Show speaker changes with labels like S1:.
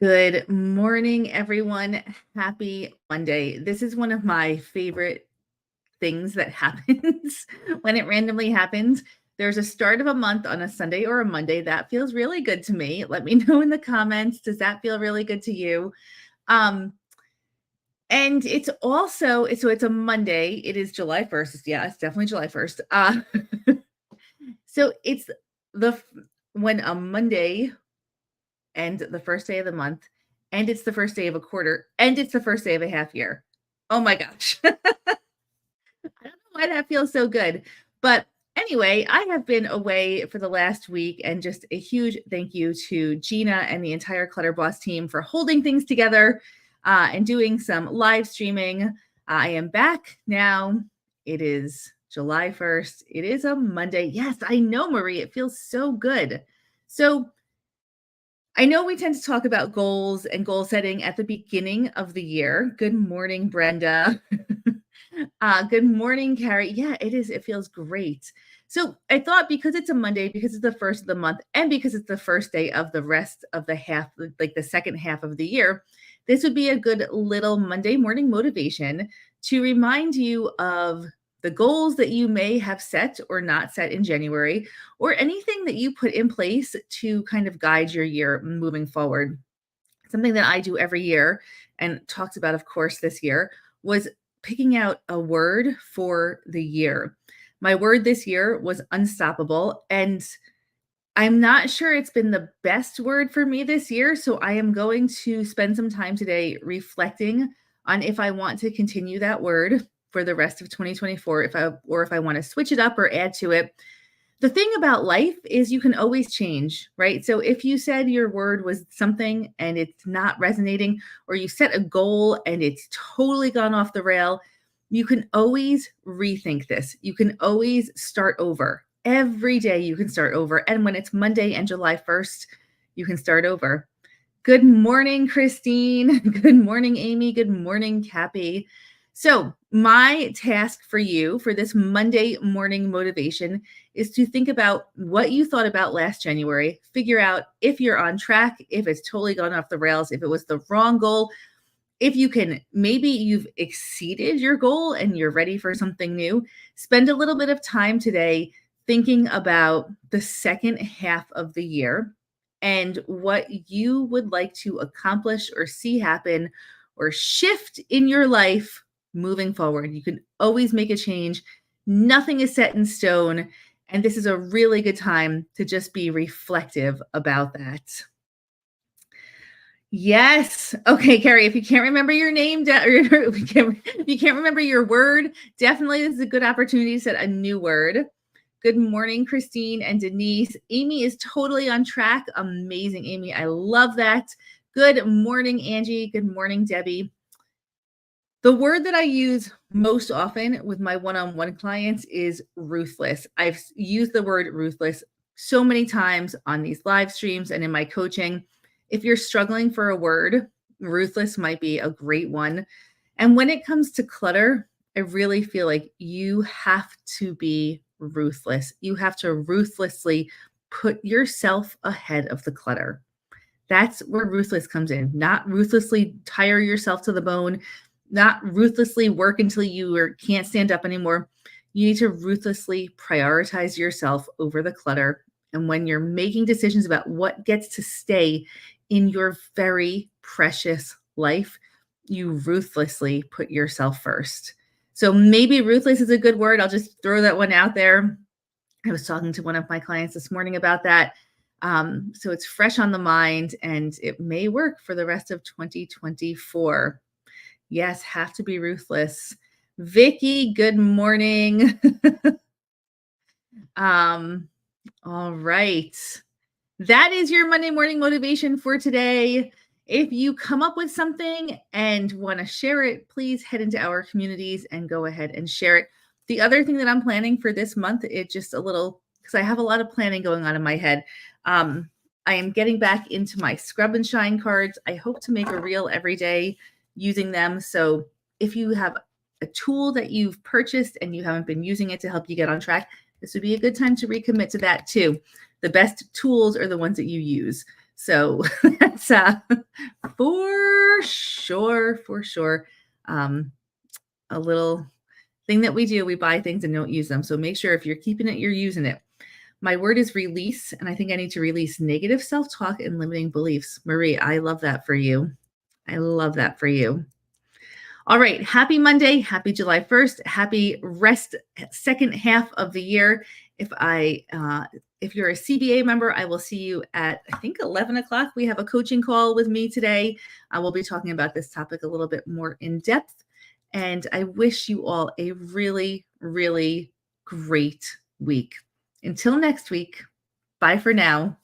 S1: Good morning, everyone. Happy Monday. This is one of my favorite things that happens when it randomly happens. There's a start of a month on a Sunday or a Monday. That feels really good to me. Let me know in the comments. Does that feel really good to you? And it's also, so it's a Monday. It is July 1st. Yeah, it's definitely July 1st. So it's when a Monday and the first day of the month, and it's the first day of a quarter, and it's the first day of a half year. Oh my gosh. I don't know why that feels so good. But anyway, I have been away for the last week, and just a huge thank you to Gina and the entire Clutter Boss team for holding things together and doing some live streaming. I am back now. It is July 1st. It is a Monday. Yes, I know, Marie. It feels so good. So I know we tend to talk about goals and goal setting at the beginning of the year. Good morning, Brenda. Good morning, Carrie. Yeah, it is. It feels great. So I thought because it's a Monday, because it's the first of the month, and because it's the first day of the rest of the half, like the second half of the year, this would be a good little Monday morning motivation to remind you of the goals that you may have set or not set in January, or anything that you put in place to kind of guide your year moving forward. Something that I do every year and talked about, of course, this year was picking out a word for the year. My word this year was unstoppable, and I'm not sure it's been the best word for me this year. So I am going to spend some time today reflecting on if I want to continue that word for the rest of 2024, if I want to switch it up or add to it. The thing about life is you can always change, right? So if you said your word was something and it's not resonating, or you set a goal and it's totally gone off the rail, you can always rethink this. You can always start over. Every day you can start over. And when it's Monday and July 1st, you can start over. Good morning, Christine. Good morning, Amy. Good morning, Cappy. So my task for you for this Monday morning motivation is to think about what you thought about last January, figure out if you're on track, if it's totally gone off the rails, if it was the wrong goal, if you can, maybe you've exceeded your goal and you're ready for something new. Spend a little bit of time today thinking about the second half of the year and what you would like to accomplish or see happen or shift in your life moving forward. You can always make a change. Nothing is set in stone. And this is a really good time to just be reflective about that. Yes. Okay, Carrie, if you can't remember your name, or if you can't remember your word, definitely this is a good opportunity to set a new word. Good morning, Christine and Denise. Amy is totally on track. Amazing, Amy. I love that. Good morning, Angie. Good morning, Debbie. The word that I use most often with my one-on-one clients is ruthless. I've used the word ruthless so many times on these live streams and in my coaching. If you're struggling for a word, ruthless might be a great one. And when it comes to clutter, I really feel like you have to be ruthless. You have to ruthlessly put yourself ahead of the clutter. That's where ruthless comes in. Not ruthlessly tire yourself to the bone, not ruthlessly work until you can't stand up anymore. You need to ruthlessly prioritize yourself over the clutter. And when you're making decisions about what gets to stay in your very precious life, you ruthlessly put yourself first. So maybe ruthless is a good word. I'll just throw that one out there. I was talking to one of my clients this morning about that. So it's fresh on the mind and it may work for the rest of 2024. Yes, have to be ruthless. Vicky, good morning. All right. That is your Monday morning motivation for today. If you come up with something and want to share it, please head into our communities and go ahead and share it. The other thing that I'm planning for this month, it's just a little, because I have a lot of planning going on in my head. I am getting back into my Scrub and Shine cards. I hope to make a reel every day using them. So if you have a tool that you've purchased and you haven't been using it to help you get on track, this would be a good time to recommit to that too. The best tools are the ones that you use. So that's for sure, for sure. Um, a little thing that we do, we buy things and don't use them. So make sure if you're keeping it, you're using it. My word is release, and I think I need to release negative self-talk and limiting beliefs. Marie, I love that for you. I love that for you. All right. Happy Monday. Happy July 1st. Happy rest second half of the year. If you're a CBA member, I will see you at, I think, 11 o'clock. We have a coaching call with me today. I will be talking about this topic a little bit more in depth. And I wish you all a really, really great week. Until next week, bye for now.